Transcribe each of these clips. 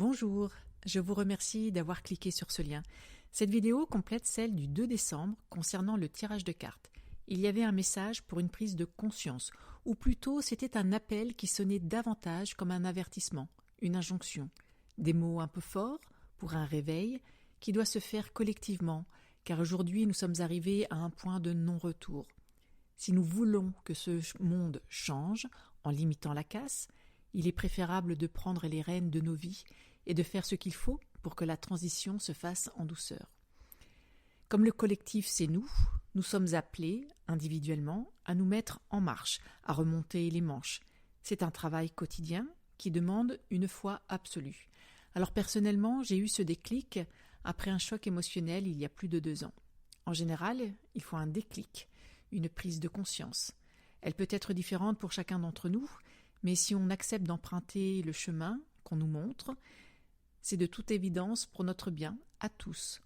Bonjour, je vous remercie d'avoir cliqué sur ce lien. Cette vidéo complète celle du 2 décembre concernant le tirage de cartes. Il y avait un message pour une prise de conscience, ou plutôt c'était un appel qui sonnait davantage comme un avertissement, une injonction. Des mots un peu forts pour un réveil qui doit se faire collectivement, car aujourd'hui nous sommes arrivés à un point de non-retour. Si nous voulons que ce monde change, en limitant la casse, il est préférable de prendre les rênes de nos vies et de faire ce qu'il faut pour que la transition se fasse en douceur. Comme le collectif c'est nous sommes appelés, individuellement, à nous mettre en marche, à remonter les manches. C'est un travail quotidien qui demande une foi absolue. Alors personnellement, j'ai eu ce déclic après un choc émotionnel il y a plus de 2 ans. En général, il faut un déclic, une prise de conscience. Elle peut être différente pour chacun d'entre nous, mais si on accepte d'emprunter le chemin qu'on nous montre, c'est de toute évidence pour notre bien, à tous.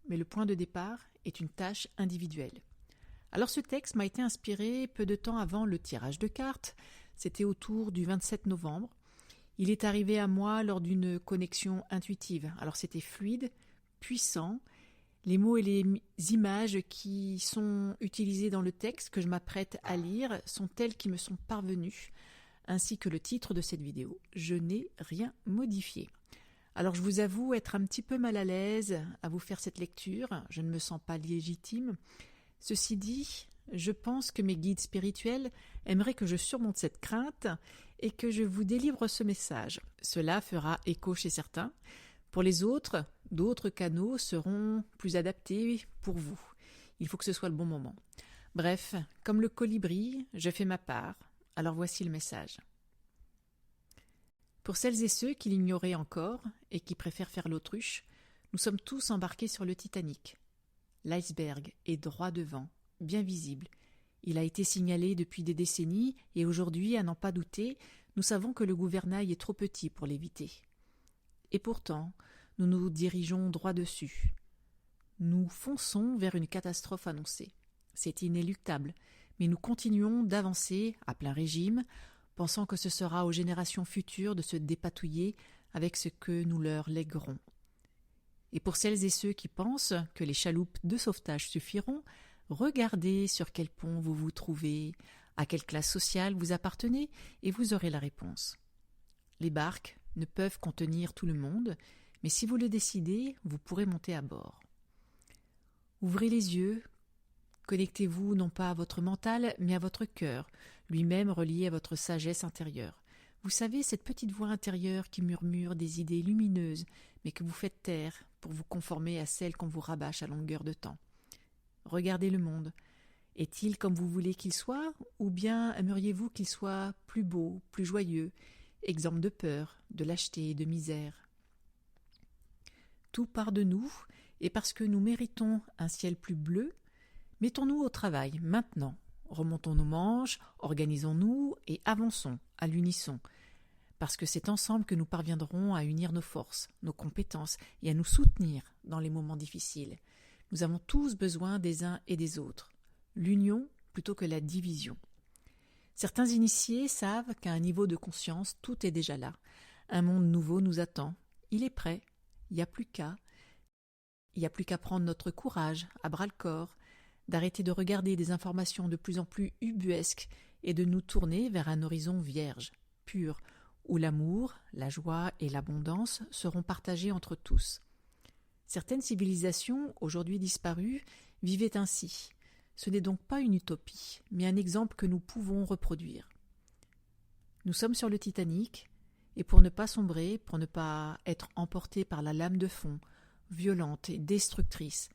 Mais le point de départ est une tâche individuelle. Alors ce texte m'a été inspiré peu de temps avant le tirage de cartes, c'était autour du 27 novembre. Il est arrivé à moi lors d'une connexion intuitive. Alors c'était fluide, puissant. Les mots et les images qui sont utilisés dans le texte que je m'apprête à lire sont tels qui me sont parvenus, ainsi que le titre de cette vidéo. Je n'ai rien modifié. Alors je vous avoue être un petit peu mal à l'aise à vous faire cette lecture, je ne me sens pas légitime. Ceci dit, je pense que mes guides spirituels aimeraient que je surmonte cette crainte et que je vous délivre ce message. Cela fera écho chez certains. Pour les autres, d'autres canaux seront plus adaptés pour vous. Il faut que ce soit le bon moment. Bref, comme le colibri, je fais ma part. Alors voici le message. Pour celles et ceux qui l'ignoraient encore et qui préfèrent faire l'autruche, nous sommes tous embarqués sur le Titanic. L'iceberg est droit devant, bien visible. Il a été signalé depuis des décennies et aujourd'hui, à n'en pas douter, nous savons que le gouvernail est trop petit pour l'éviter. Et pourtant, nous nous dirigeons droit dessus. Nous fonçons vers une catastrophe annoncée. C'est inéluctable, mais nous continuons d'avancer à plein régime, pensant que ce sera aux générations futures de se dépatouiller avec ce que nous leur léguerons. Et pour celles et ceux qui pensent que les chaloupes de sauvetage suffiront, regardez sur quel pont vous vous trouvez, à quelle classe sociale vous appartenez, et vous aurez la réponse. Les barques ne peuvent contenir tout le monde, mais si vous le décidez, vous pourrez monter à bord. Ouvrez les yeux, connectez-vous non pas à votre mental, mais à votre cœur, lui-même relié à votre sagesse intérieure. Vous savez, cette petite voix intérieure qui murmure des idées lumineuses, mais que vous faites taire pour vous conformer à celles qu'on vous rabâche à longueur de temps. Regardez le monde. Est-il comme vous voulez qu'il soit, ou bien aimeriez-vous qu'il soit plus beau, plus joyeux, exempt de peur, de lâcheté et de misère? Tout part de nous, et parce que nous méritons un ciel plus bleu, mettons-nous au travail, maintenant. Remontons nos manches, organisons-nous et avançons à l'unisson. Parce que c'est ensemble que nous parviendrons à unir nos forces, nos compétences et à nous soutenir dans les moments difficiles. Nous avons tous besoin des uns et des autres. L'union plutôt que la division. Certains initiés savent qu'à un niveau de conscience, tout est déjà là. Un monde nouveau nous attend. Il est prêt. Il n'y a plus qu'à prendre notre courage à bras-le-corps, d'arrêter de regarder des informations de plus en plus ubuesques et de nous tourner vers un horizon vierge, pur, où l'amour, la joie et l'abondance seront partagés entre tous. Certaines civilisations, aujourd'hui disparues, vivaient ainsi. Ce n'est donc pas une utopie, mais un exemple que nous pouvons reproduire. Nous sommes sur le Titanic, et pour ne pas sombrer, pour ne pas être emportés par la lame de fond, violente et destructrice,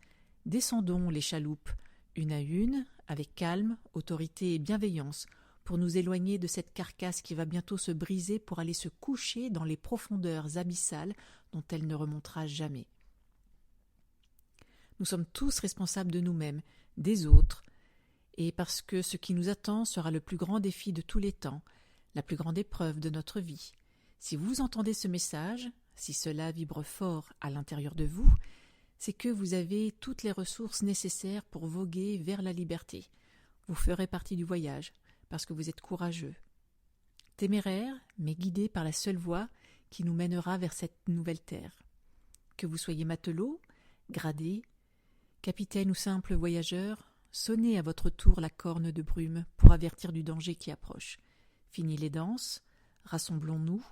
descendons les chaloupes, une à une, avec calme, autorité et bienveillance, pour nous éloigner de cette carcasse qui va bientôt se briser pour aller se coucher dans les profondeurs abyssales dont elle ne remontera jamais. Nous sommes tous responsables de nous-mêmes, des autres, et parce que ce qui nous attend sera le plus grand défi de tous les temps, la plus grande épreuve de notre vie. Si vous entendez ce message, si cela vibre fort à l'intérieur de vous, c'est que vous avez toutes les ressources nécessaires pour voguer vers la liberté. Vous ferez partie du voyage, parce que vous êtes courageux. Téméraire, mais guidé par la seule voie qui nous mènera vers cette nouvelle terre. Que vous soyez matelot, gradé, capitaine ou simple voyageur, sonnez à votre tour la corne de brume pour avertir du danger qui approche. Fini les danses, rassemblons-nous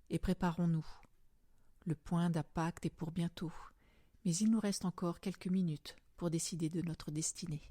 et préparons-nous. Le point d'impact est pour bientôt, mais il nous reste encore quelques minutes pour décider de notre destinée.